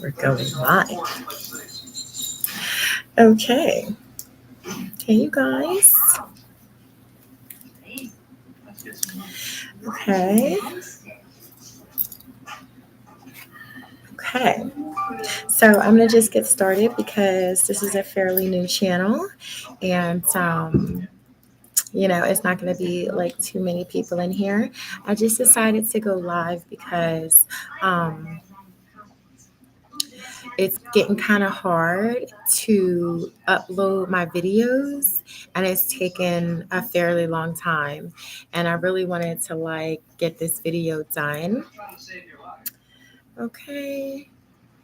We're going live. Okay. Hey, you guys. Okay. Okay. So I'm going to just get started because this is a fairly new channel. And, it's not going to be like too many people in here. I just decided to go live because it's getting kind of hard to upload my videos, and it's taken a fairly long time, and I really wanted to like get this video done. Okay,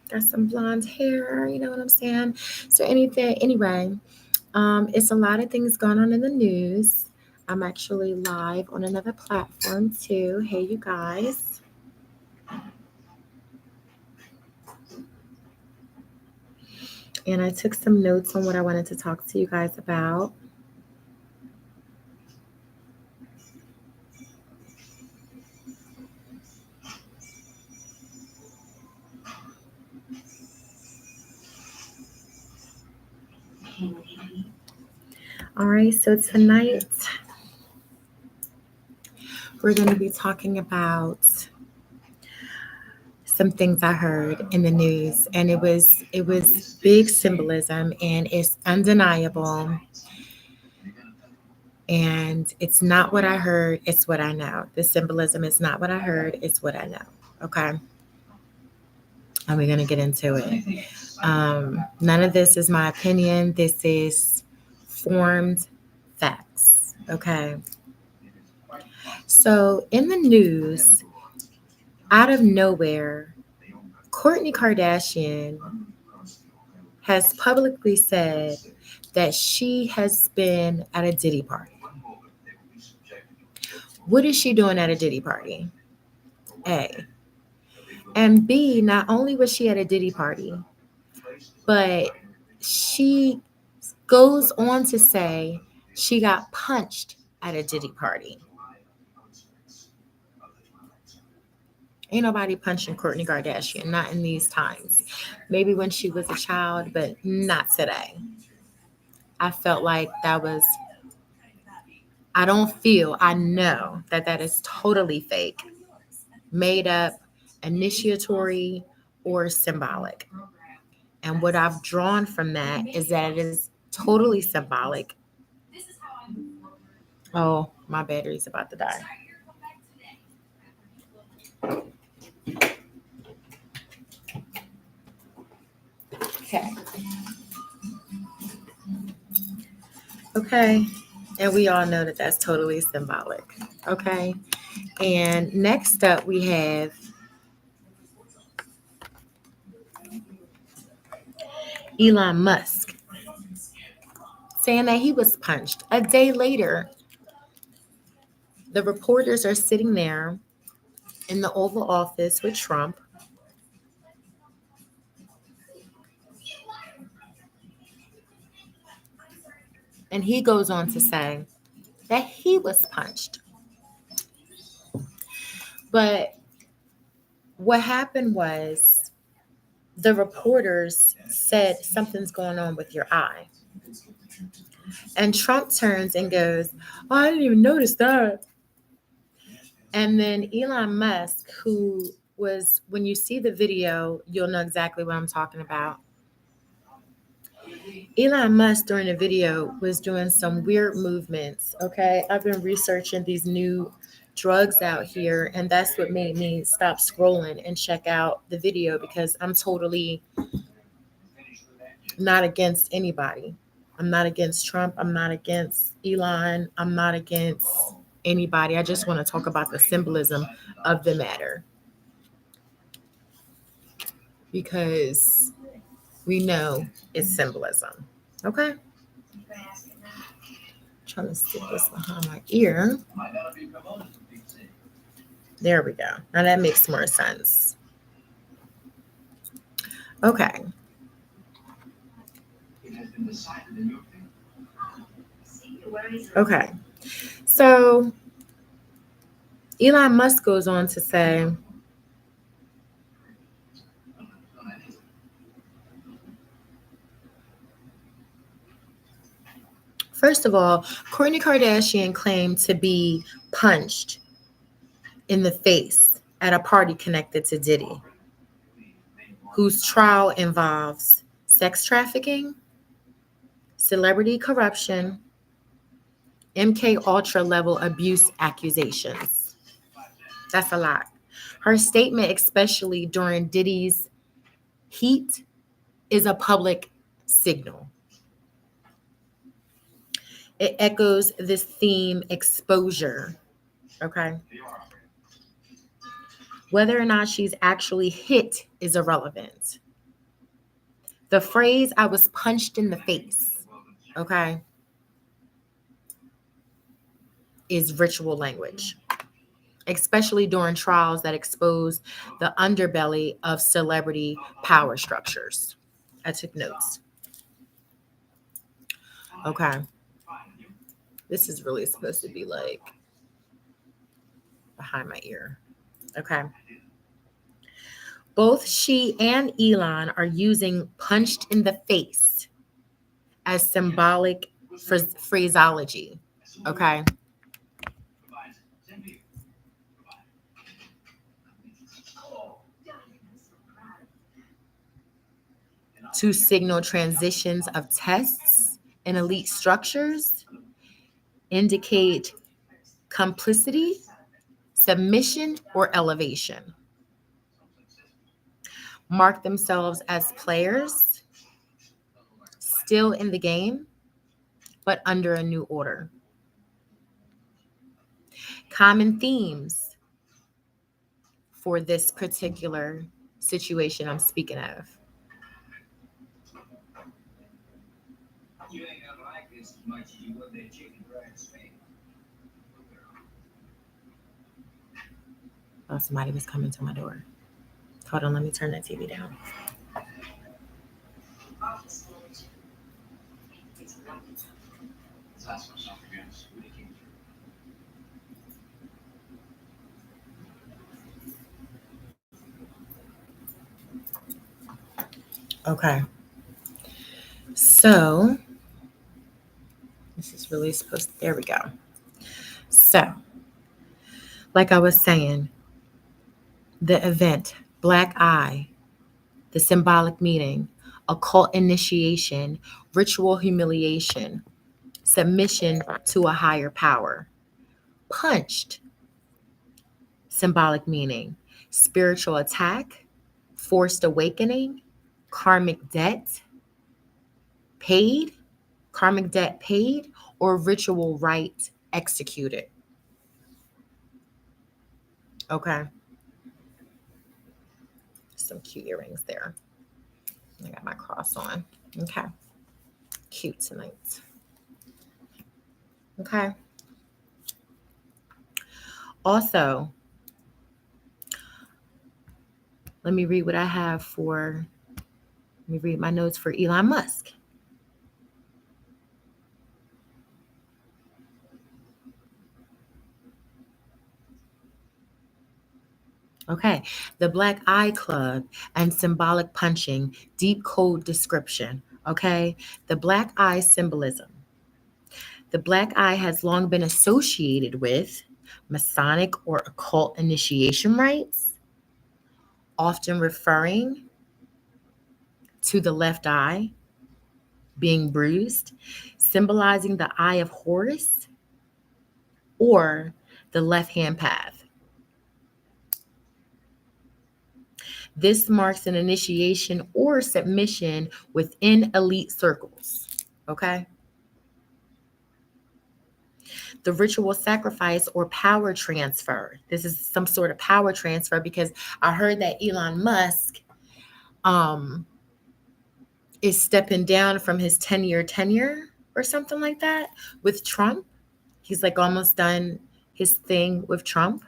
got some blonde hair, you know what I'm saying? So anyway, it's a lot of things going on in the news. I'm actually live on another platform too. Hey, you guys. And I took some notes on what I wanted to talk to you guys about. All right, so tonight we're going to be talking about some things I heard in the news, and it was big symbolism, and it's undeniable. And it's not what I heard, it's what I know. The symbolism is not what I heard, it's what I know. Okay. And we're going to get into it. None of this is my opinion. This is formed facts. Okay. So in the news, out of nowhere, Kourtney Kardashian has publicly said that she has been at a Diddy party. What is she doing at a Diddy party? A. And B, not only was she at a Diddy party, but she goes on to say she got punched at a Diddy party. Ain't nobody punching Kourtney Kardashian, not in these times. Maybe when she was a child, but not today. I felt like that was, I know that that is totally fake, made up, initiatory, or symbolic. And what I've drawn from that is that it is totally symbolic. Oh, my battery's about to die. Okay. Okay. And we all know that that's totally symbolic. Okay. And next up, we have Elon Musk saying that he was punched. A day later, the reporters are sitting there in the Oval Office with Trump. And he goes on to say that he was punched. But what happened was the reporters said something's going on with your eye. And Trump turns and goes, "Oh, I didn't even notice that." And then Elon Musk, who was, when you see the video, you'll know exactly what I'm talking about. Elon Musk during the video was doing some weird movements. Okay. I've been researching these new drugs out here, and that's what made me stop scrolling and check out the video, because I'm totally not against anybody. I'm not against Trump. I'm not against Elon. I'm not against anybody. I just want to talk about the symbolism of the matter, because we know it's symbolism. Okay? Trying to stick this behind my ear. There we go. Now that makes more sense. Okay. Okay. So Elon Musk goes on to say First of all, Kourtney Kardashian claimed to be punched in the face at a party connected to Diddy, whose trial involves sex trafficking, celebrity corruption, MK Ultra level abuse accusations. That's a lot. Her statement, especially during Diddy's heat, is a public signal. It echoes this theme exposure. Okay. Whether or not she's actually hit is irrelevant. The phrase, I was punched in the face, okay, is ritual language, especially during trials that expose the underbelly of celebrity power structures. I took notes. Okay. This is really supposed to be like behind my ear. Okay. Both she and Elon are using punched in the face as symbolic phraseology. Okay. To signal transitions of tests in elite structures, indicate complicity, submission, or elevation. Mark themselves as players, still in the game, but under a new order. Common themes for this particular situation I'm speaking of. Oh, somebody was coming to my door. Hold on, let me turn that TV down. Okay. So, this is really supposed to, there we go. So, like I was saying, the event, Black Eye, the symbolic meeting, occult initiation, ritual humiliation, submission to a higher power. Punched, symbolic meaning, spiritual attack, forced awakening, karmic debt paid, karmic debt paid, or ritual rite executed. Okay. Some cute earrings there. I got my cross on. Okay. Cute tonight. Okay. Also, let me read what I have for, let me read my notes for Elon Musk. Okay. The Black Eye Club and symbolic punching, deep code description. Okay. The Black Eye symbolism. The Black Eye has long been associated with Masonic or occult initiation rites, often referring to the left eye being bruised, symbolizing the eye of Horus or the left hand path. This marks an initiation or submission within elite circles. Okay. The ritual sacrifice or power transfer. This is some sort of power transfer because I heard that Elon Musk is stepping down from his 10-year tenure or something like that with Trump. He's like almost done his thing with Trump.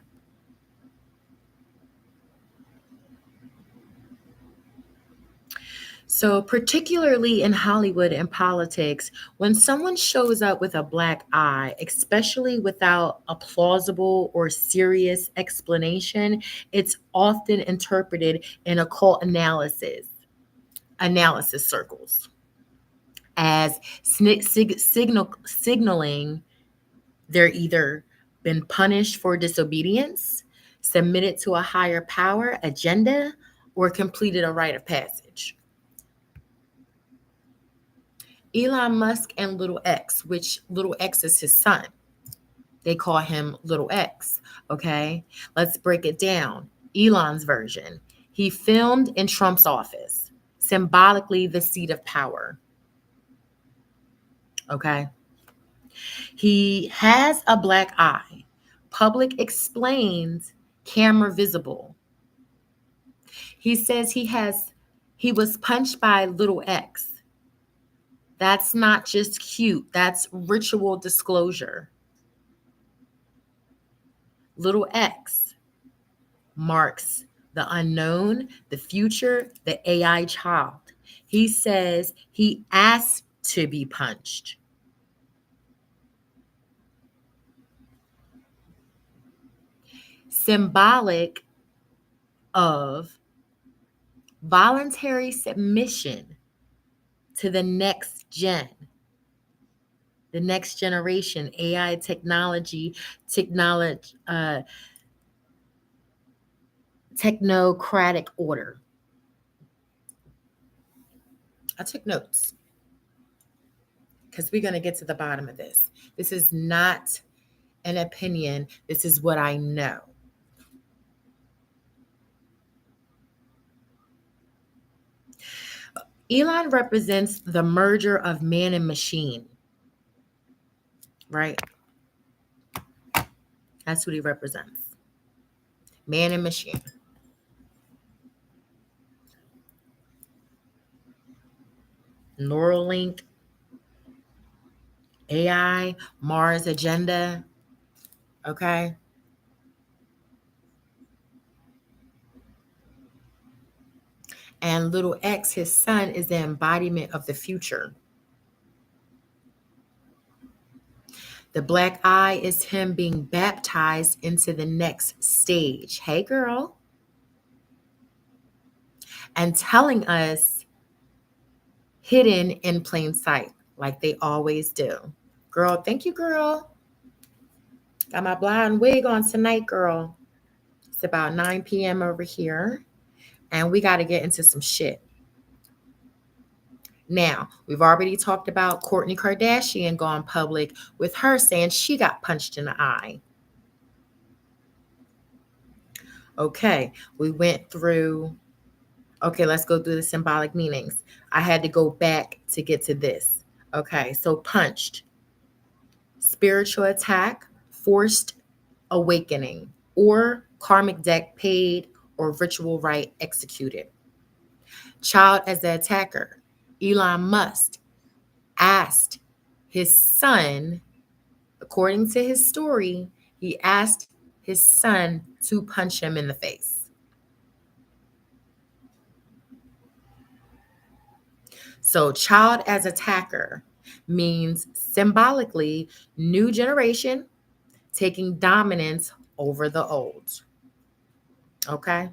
So, particularly in Hollywood and politics, when someone shows up with a black eye, especially without a plausible or serious explanation, it's often interpreted in occult analysis circles as signaling they're either been punished for disobedience, submitted to a higher power agenda, or completed a rite of passage. Elon Musk and Little X, which Little X is his son. They call him Little X. Okay, let's break it down. Elon's version. He filmed in Trump's office, symbolically the seat of power. Okay. He has a black eye. Public explains camera visible. He says he was punched by Little X. That's not just cute. That's ritual disclosure. Little X marks the unknown, the future, the AI child. He says he asked to be punched. Symbolic of voluntary submission to the next generation, AI technocratic order. I took notes because we're going to get to the bottom of this. This is not an opinion. This is what I know. Elon represents the merger of man and machine, right? That's what he represents. Man and machine. Neuralink, AI, Mars agenda, okay? And Little X, his son, is the embodiment of the future. The black eye is him being baptized into the next stage. Hey, girl. And telling us hidden in plain sight, like they always do. Girl, thank you, girl. Got my blonde wig on tonight, girl. It's about 9 p.m. over here, and we got to get into some shit. Now, we've already talked about Kourtney Kardashian going public with her saying she got punched in the eye. Okay, we went through. Okay, let's go through the symbolic meanings. I had to go back to get to this. Okay, so punched, spiritual attack, forced awakening, or karmic debt paid, or ritual rite executed. Child as the attacker. Elon Musk asked his son, according to his story, he asked his son to punch him in the face. So, child as attacker means symbolically new generation taking dominance over the old. Okay?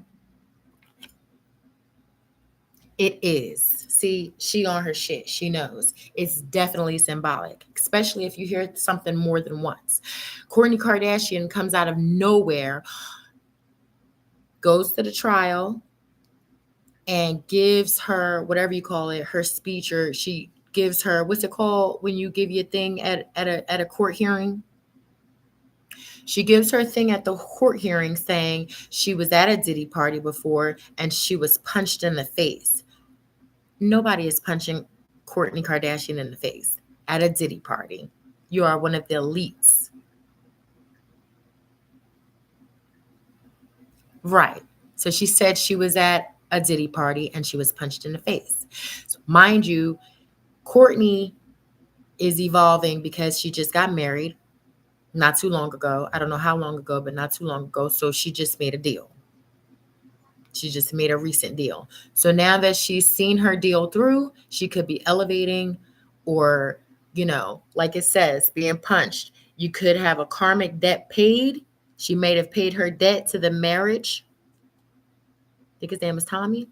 It is. See, she on her shit. She knows. It's definitely symbolic, especially if you hear something more than once. Kourtney Kardashian comes out of nowhere, goes to the trial, and gives her, whatever you call it, her speech, or she gives her, what's it called when you give your thing at a court hearing? She gives her thing at the court hearing saying she was at a Diddy party before and she was punched in the face. Nobody is punching Kourtney Kardashian in the face at a Diddy party. You are one of the elites. Right. So she said she was at a Diddy party and she was punched in the face. So mind you, Kourtney is evolving because she just got married not too long ago. I don't know how long ago, but not too long ago. So she just made a deal. She just made a recent deal. So now that she's seen her deal through, she could be elevating or, like it says, being punched. You could have a karmic debt paid. She may have paid her debt to the marriage. I think his name was Tommy.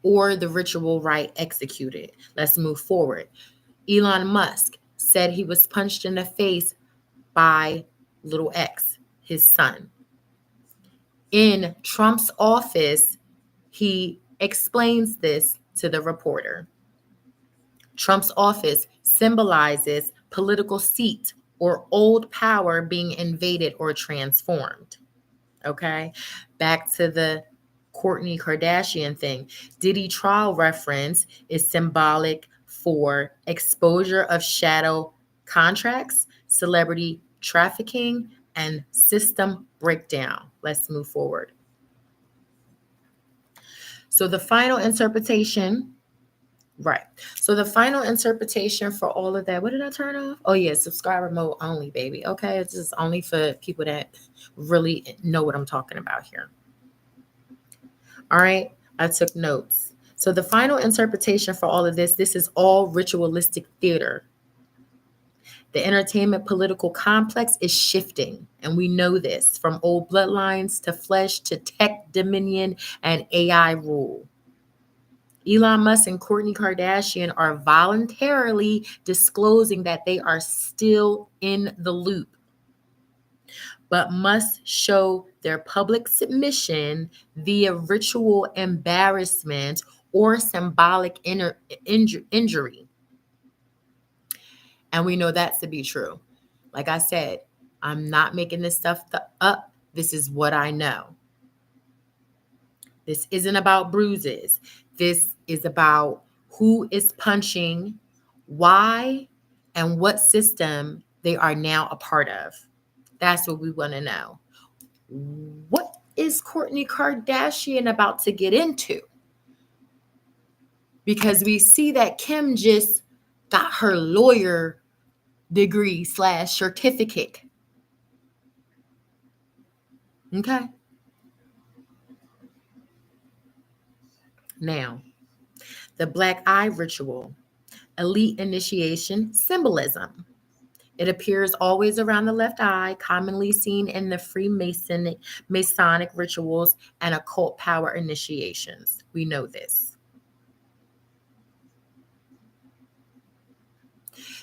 or the ritual rite executed. Let's move forward. Elon Musk said he was punched in the face by little X, his son. In Trump's office, he explains this to the reporter. Trump's office symbolizes political seat or old power being invaded or transformed. Okay, back to the Kourtney Kardashian thing. Diddy trial reference is symbolic for exposure of shadow contracts, celebrity trafficking, and system breakdown. Let's move forward. So the final interpretation, right. So the final interpretation for all of that, what did I turn off? Oh yeah, subscriber mode only, baby. Okay, this is only for people that really know what I'm talking about here. All right, I took notes. So the final interpretation for all of this is all ritualistic theater. The entertainment political complex is shifting, and we know this from old bloodlines to flesh to tech dominion and AI rule. Elon Musk and Kourtney Kardashian are voluntarily disclosing that they are still in the loop, but must show their public submission via ritual embarrassment or symbolic injury. And we know that to be true. Like I said, I'm not making this stuff up. This is what I know. This isn't about bruises. This is about who is punching, why, and what system they are now a part of. That's what we want to know. What is Kourtney Kardashian about to get into? Because we see that Kim just got her lawyer degree / certificate. Okay. Now, the black eye ritual, elite initiation, symbolism. It appears always around the left eye, commonly seen in the Masonic rituals and occult power initiations. We know this.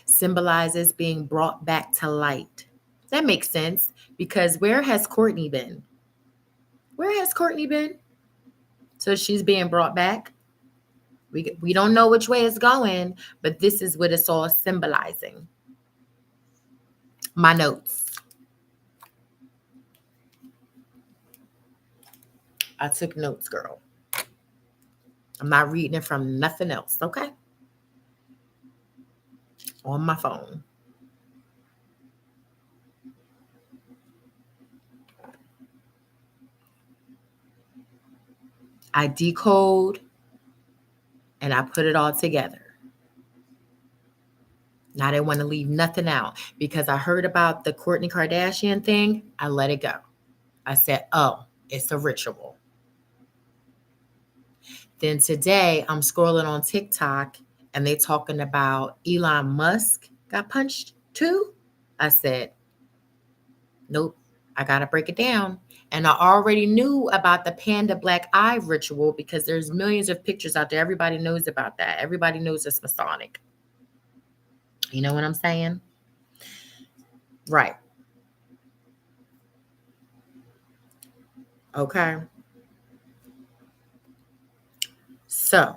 Symbolizes being brought back to light. That makes sense because where has Kourtney been? Where has Kourtney been? So she's being brought back. We don't know which way it's going, but this is what it's all symbolizing. My notes. I took notes, girl. I'm not reading it from nothing else, okay? On my phone. I decode and I put it all together. Now I didn't want to leave nothing out because I heard about the Kourtney Kardashian thing. I let it go. I said, oh, it's a ritual. Then today I'm scrolling on TikTok and they talking about Elon Musk got punched too. I said, nope, I got to break it down. And I already knew about the Panda black eye ritual because there's millions of pictures out there. Everybody knows about that. Everybody knows it's Masonic. You know what I'm saying? Right. Okay. So,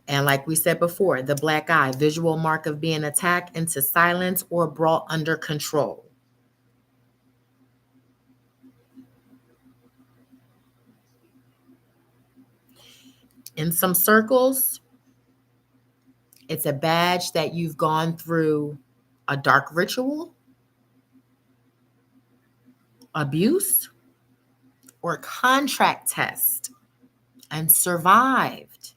and like we said before, the black eye, visual mark of being attacked into silence or brought under control. In some circles, it's a badge that you've gone through a dark ritual, abuse, or contract test and survived.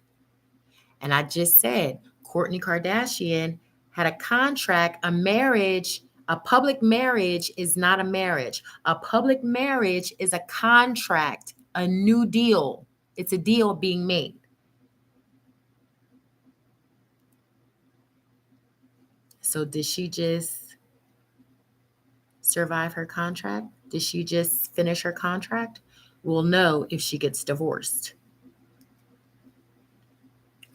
And I just said, Kourtney Kardashian had a contract, a marriage. A public marriage is not a marriage. A public marriage is a contract, a new deal. It's a deal being made. So did she just survive her contract? Did she just finish her contract? We'll know if she gets divorced.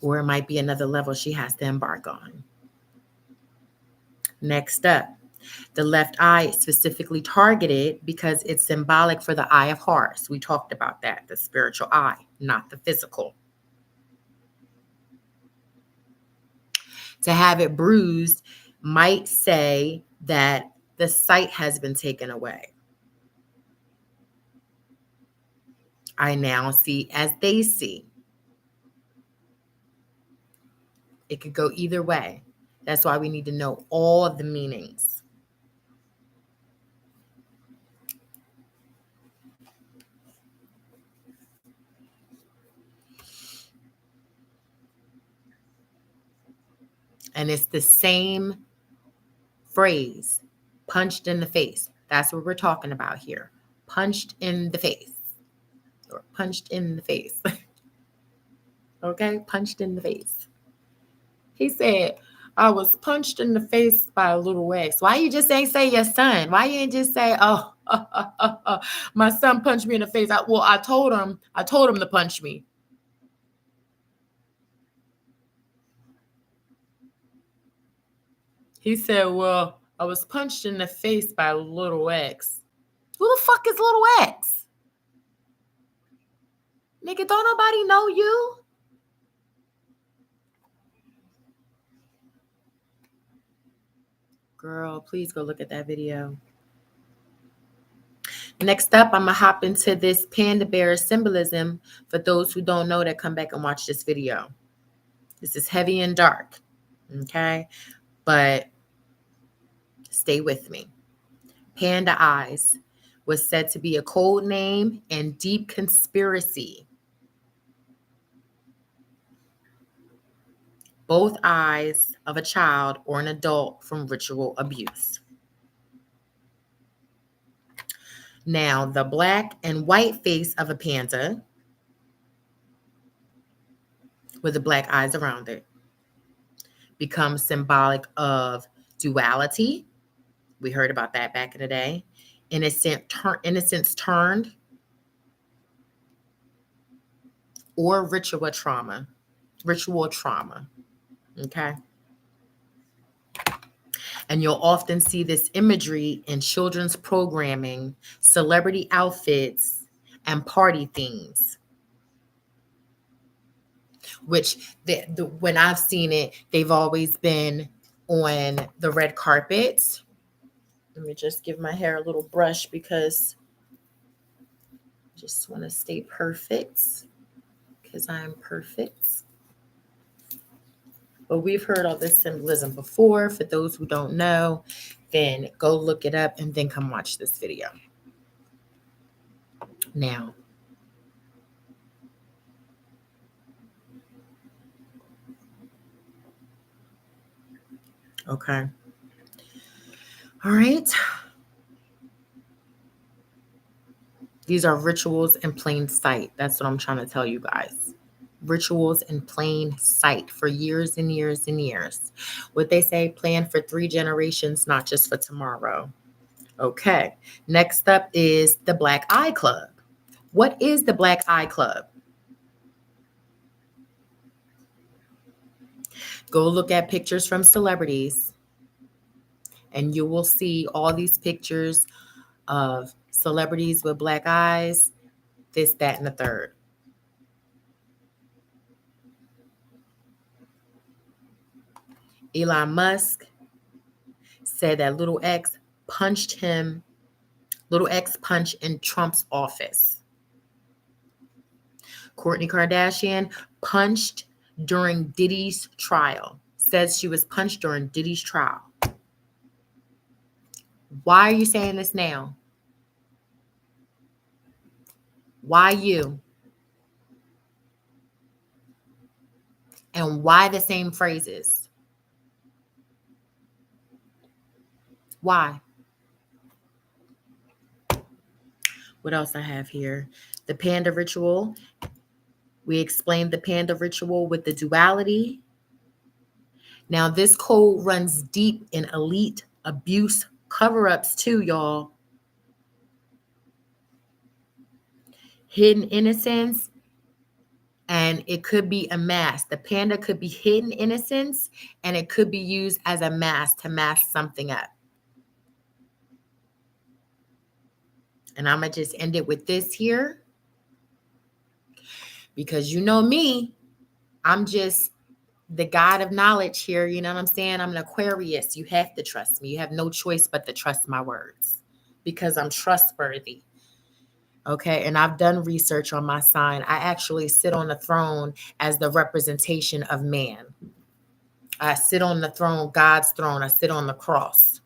Or it might be another level she has to embark on. Next up, the left eye is specifically targeted because it's symbolic for the eye of Horus. We talked about that, the spiritual eye, not the physical. To have it bruised might say that the sight has been taken away. I now see as they see. It could go either way. That's why we need to know all of the meanings. And it's the same phrase, punched in the face. That's what we're talking about here. Punched in the face. Or punched in the face. Okay? Punched in the face. He said, I was punched in the face by a little X. Why you just ain't say your son? Why you ain't just say, oh, my son punched me in the face? I told him to punch me. He said, well, I was punched in the face by little X. Who the fuck is little X? Nigga, don't nobody know you? Girl, please go look at that video. Next up, I'm going to hop into this panda bear symbolism. For those who don't know that, come back and watch this video. This is heavy and dark, okay? But stay with me. Panda eyes was said to be a code name and deep conspiracy. Both eyes of a child or an adult from ritual abuse. Now, the black and white face of a panda with the black eyes around it becomes symbolic of duality. We heard about that back in the day. Innocence turned, or ritual trauma. Okay. And you'll often see this imagery in children's programming, celebrity outfits, and party themes. Which, when I've seen it, they've always been on the red carpet. Let me just give my hair a little brush because I just want to stay perfect because I'm perfect. But we've heard all this symbolism before. For those who don't know, then go look it up and then come watch this video. Now, okay. All right. These are rituals in plain sight. That's what I'm trying to tell you guys. Rituals in plain sight for years and years and years. What they say, plan for 3 generations, not just for tomorrow. Okay. Next up is the Black Eye Club. What is the Black Eye Club? Go look at pictures from celebrities, and you will see all these pictures of celebrities with black eyes, this, that, and the third. Elon Musk said that little X punched in Trump's office. Kourtney Kardashian punched during Diddy's trial. Says she was punched during Diddy's trial. Why are you saying this now? Why you? And why the same phrases? Why? What else I have here? The panda ritual. We explained the panda ritual with the duality. Now, this code runs deep in elite abuse cover-ups too, y'all. Hidden innocence And it could be a mask. The panda could be hidden innocence, and it could be used as a mask to mask something up. And I'm going to just end it with this here, because you know me, I'm just the God of knowledge here. You know what I'm saying? I'm an Aquarius. You have to trust me. You have no choice but to trust my words because I'm trustworthy. Okay. And I've done research on my sign. I actually sit on the throne as the representation of man. I sit on the throne, God's throne. I sit on the cross.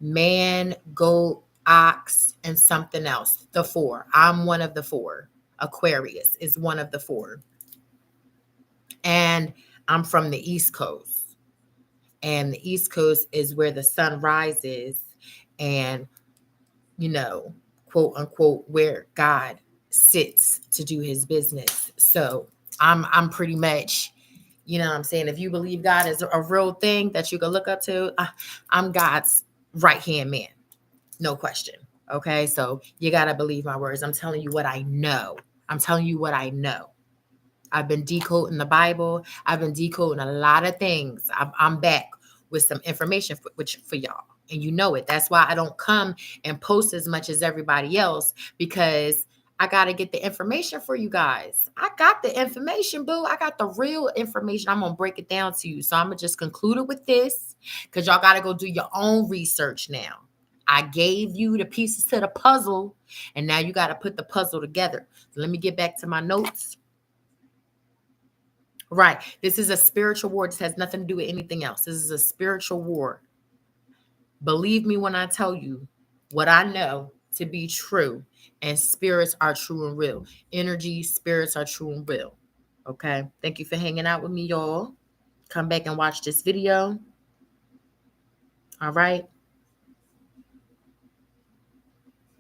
Man, goat, ox, and something else. The four. I'm one of the four. Aquarius is one of the four. And I'm from the East Coast. And the East Coast is where the sun rises and, quote unquote, where God sits to do his business. So I'm pretty much, you know what I'm saying? If you believe God is a real thing that you can look up to, I'm God's right-hand man. No question. Okay. So you got to believe my words. I'm telling you what I know. I've been decoding the Bible. I've been decoding a lot of things. I'm back with some information for y'all. And you know it. That's why I don't come and post as much as everybody else, because I got to get the information for you guys. I got the information, boo. I got the real information. I'm going to break it down to you. So I'm going to just conclude it with this, because y'all got to go do your own research now. I gave you the pieces to the puzzle, and now you got to put the puzzle together. So let me get back to my notes. Right. This is a spiritual war. This has nothing to do with anything else. This is a spiritual war. Believe me when I tell you what I know to be true. And spirits are true and real. Energy, spirits are true and real. Okay. Thank you for hanging out with me, y'all. Come back and watch this video. All right.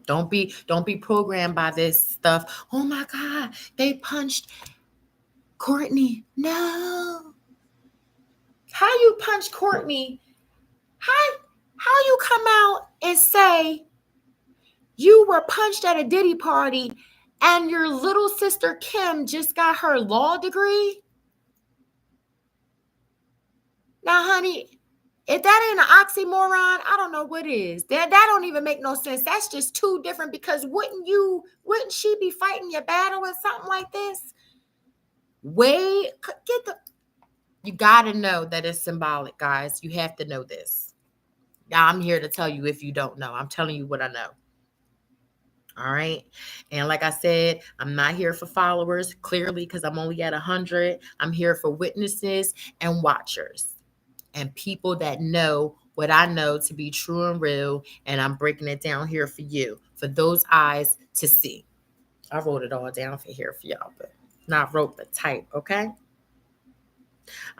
Don't be programmed by this stuff. Oh my God, they punched Kourtney. No. How you punch Kourtney? How you come out and say you were punched at a Diddy party and your little sister Kim just got her law degree? Now, honey, if that ain't an oxymoron, I don't know what is. That don't even make no sense. That's just too different, because wouldn't she be fighting your battle with something like this? You got to know that it's symbolic, guys. You have to know this. Now, I'm here to tell you if you don't know. I'm telling you what I know. All right. And like I said, I'm not here for followers, clearly, because I'm only at 100. I'm here for witnesses and watchers and people that know what I know to be true and real. And I'm breaking it down here for you, for those eyes to see. I wrote it all down for here for y'all, but not wrote, but type. Okay.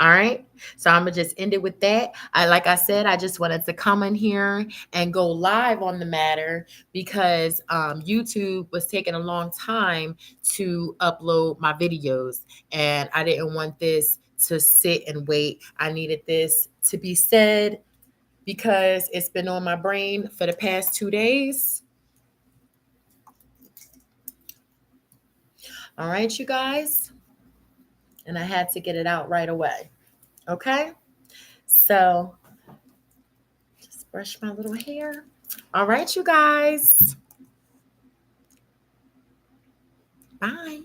All right. So I'm going to just end it with that. Like I said, I just wanted to come in here and go live on the matter, because YouTube was taking a long time to upload my videos, and I didn't want this to sit and wait. I needed this to be said because it's been on my brain for the past 2 days. All right, you guys. And I had to get it out right away. Okay. So just brush my little hair. All right, you guys. Bye.